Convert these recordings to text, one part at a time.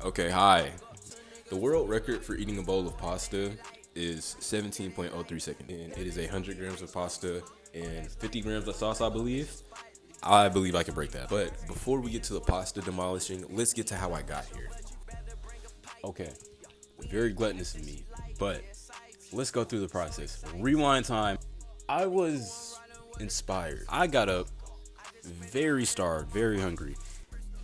Okay, hi. The world record for eating a bowl of pasta is 17.03 seconds. And it is 100 grams of pasta and 50 grams of sauce, I believe. I believe I can break that. But before we get to the pasta demolishing, let's get to how I got here. Okay, very gluttonous of me, but let's go through the process. Rewind time. I was inspired. I got up very starved, very hungry,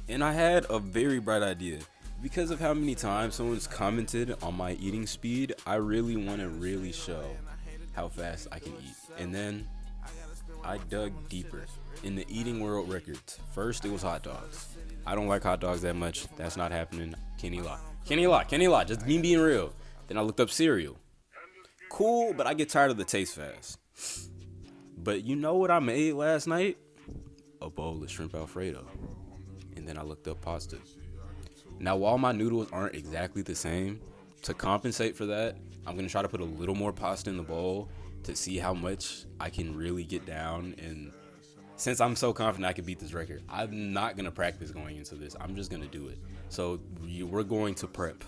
and I had a very bright idea. Because of how many times someone's commented on my eating speed, I really want to really show how fast I can eat. And then I dug deeper in the eating world records. First, it was hot dogs. I don't like hot dogs that much. That's not happening. Kenny lie. Kenny lie. Kenny lie. Just me being real. Then I looked up cereal. Cool, but I get tired of the taste fast. But you know what I made last night? A bowl of shrimp Alfredo. And then I looked up pasta. Now, while my noodles aren't exactly the same, to compensate for that, I'm going to try to put a little more pasta in the bowl to see how much I can really get down. And since I'm so confident I can beat this record, I'm not going to practice going into this. I'm just going to do it. So we're going to prep.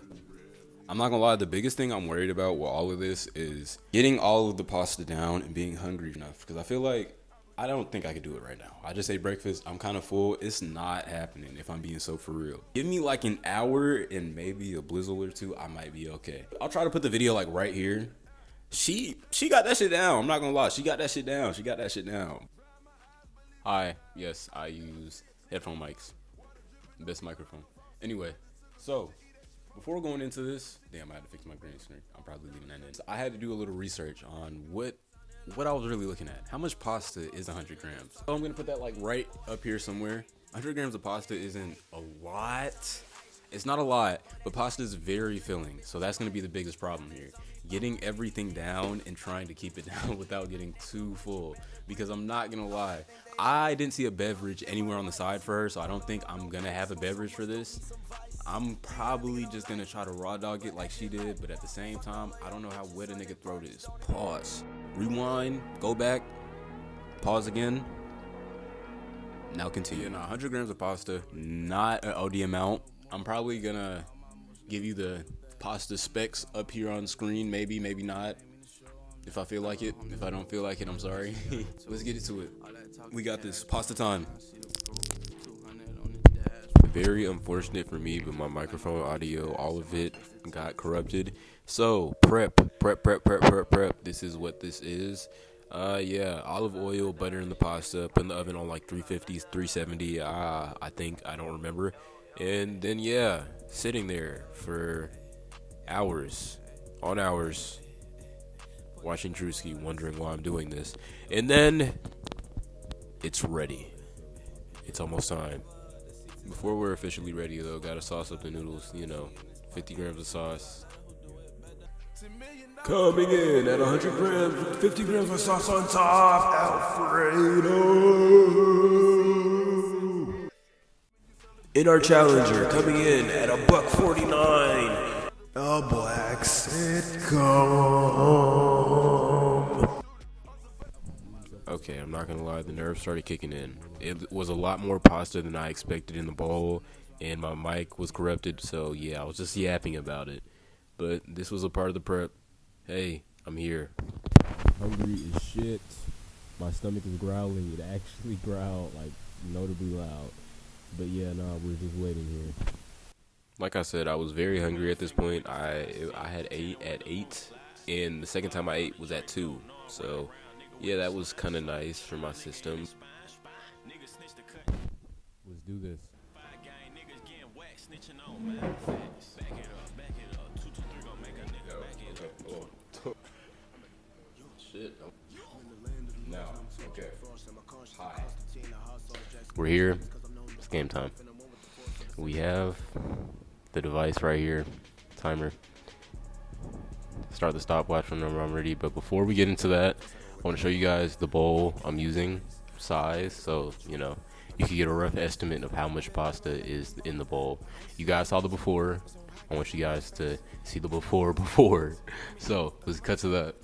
I'm not going to lie, the biggest thing I'm worried about with all of this is getting all of the pasta down and being hungry enough. Because I feel like I don't think I could do it right now. I just ate breakfast. I'm kind of full. It's not happening if I'm being so for real. Give me like an hour and maybe a blizzle or two. I might be okay. I'll try to put the video like right here. She got that shit down. I'm not gonna lie. She got that shit down. She got that shit down. Hi. Yes, I use headphone mics. Best microphone. Anyway, so before going into this, damn, I had to fix my green screen. I'm probably leaving that in. So I had to do a little research on what I was really looking at. How much pasta is 100 grams? So I'm gonna put that like right up here somewhere. 100 grams of pasta isn't a lot. It's not a lot, but pasta is very filling. So that's gonna be the biggest problem here. Getting everything down and trying to keep it down without getting too full. Because I'm not gonna lie, I didn't see a beverage anywhere on the side for her, so I don't think I'm gonna have a beverage for this. I'm probably just gonna try to raw dog it like she did, but at the same time, I don't know how wet a nigga throat is. Pause. Rewind. Go back. Pause again. Now continue. Yeah, 100 grams of pasta, not an OD amount. I'm probably gonna give you the pasta specs up here on screen. Maybe, maybe not. If I feel like it. If I don't feel like it, I'm sorry. Let's get into it. We got this. Pasta time. Very unfortunate for me, but my microphone audio, all of it got corrupted. So prep. This is what this is. Yeah, olive oil, butter in the pasta, put in the oven on like 350, 370. I think, I don't remember. And then yeah, sitting there for hours on hours, watching Drewski, wondering why I'm doing this. And then it's ready. It's almost time. Before we're officially ready, though, gotta sauce up the noodles, 50 grams of sauce. Coming in at 100 grams with 50 grams of sauce on top, Alfredo. In our challenger, coming in at $1.49, a black sitcom. Okay, I'm not gonna lie, the nerves started kicking in. It was a lot more pasta than I expected in the bowl, and my mic was corrupted, so yeah, I was just yapping about it. But this was a part of the prep. Hey, I'm here. Hungry as shit. My stomach is growling. It actually growled, like, notably loud. But yeah, we're just waiting here. Like I said, I was very hungry at this point. I had ate at 8, and the second time I ate was at 2, so yeah, that was kind of nice for my system. Let's do this. Shit. Now, okay. Hi. We're here. It's game time. We have the device right here. Timer. Start the stopwatch whenever I'm ready. But before we get into that, I want to show you guys the bowl I'm using, size, so you can get a rough estimate of how much pasta is in the bowl. You guys saw the before. I want you guys to see the before. So let's cut to that.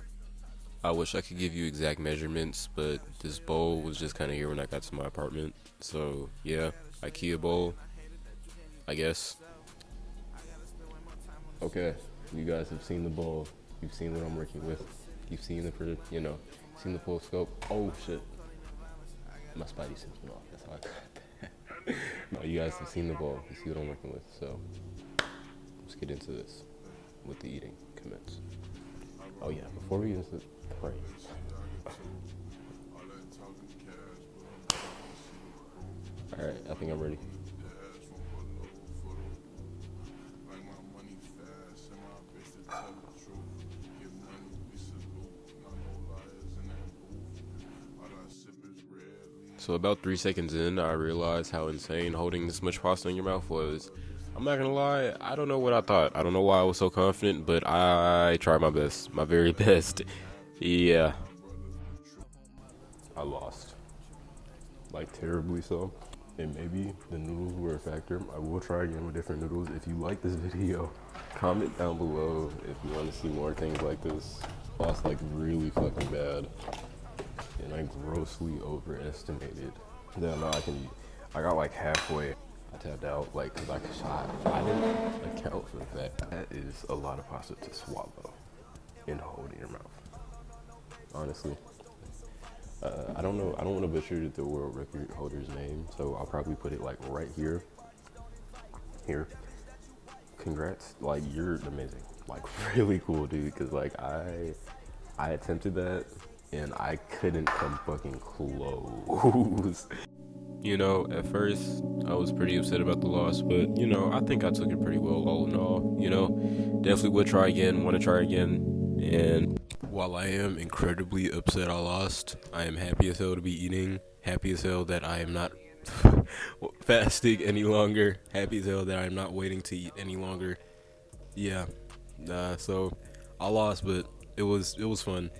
I wish I could give you exact measurements, but this bowl was just kind of here when I got to my apartment. So yeah, IKEA bowl, I guess. Okay, you guys have seen the bowl. You've seen what I'm working with. You've seen seen the full scope. Oh shit, my spidey sense went off. That's how I got that. No, you guys have seen the bowl. You see what I'm working with. So let's get into this with the eating commence. Oh yeah, before we get into pray. All right, I think I'm ready. So about 3 seconds in, I realized how insane holding this much pasta in your mouth was. I'm not gonna lie, I don't know what I thought. I don't know why I was so confident, but I tried my best, my very best. Yeah, I lost, like terribly so. And maybe the noodles were a factor. I will try again with different noodles. If you like this video, comment down below if you want to see more things like this. Lost like really fucking bad. And I grossly overestimated. Yeah, no, I got like halfway. I tapped out, like, cause I didn't account for the fact that is a lot of pasta to swallow and hold in your mouth. Honestly, I don't know. I don't want to butcher the world record holder's name, so I'll probably put it like right here. Here, congrats! Like you're amazing. Like really cool, dude. Cause like I attempted that and I couldn't come fucking close. You know, at first I was pretty upset about the loss, but you know, I think I took it pretty well all in all. You know, definitely would try again, want to try again. And while I am incredibly upset I lost, I am happy as hell to be eating, happy as hell that I am not fasting any longer, happy as hell that I'm not waiting to eat any longer. Yeah, so I lost, but it was fun.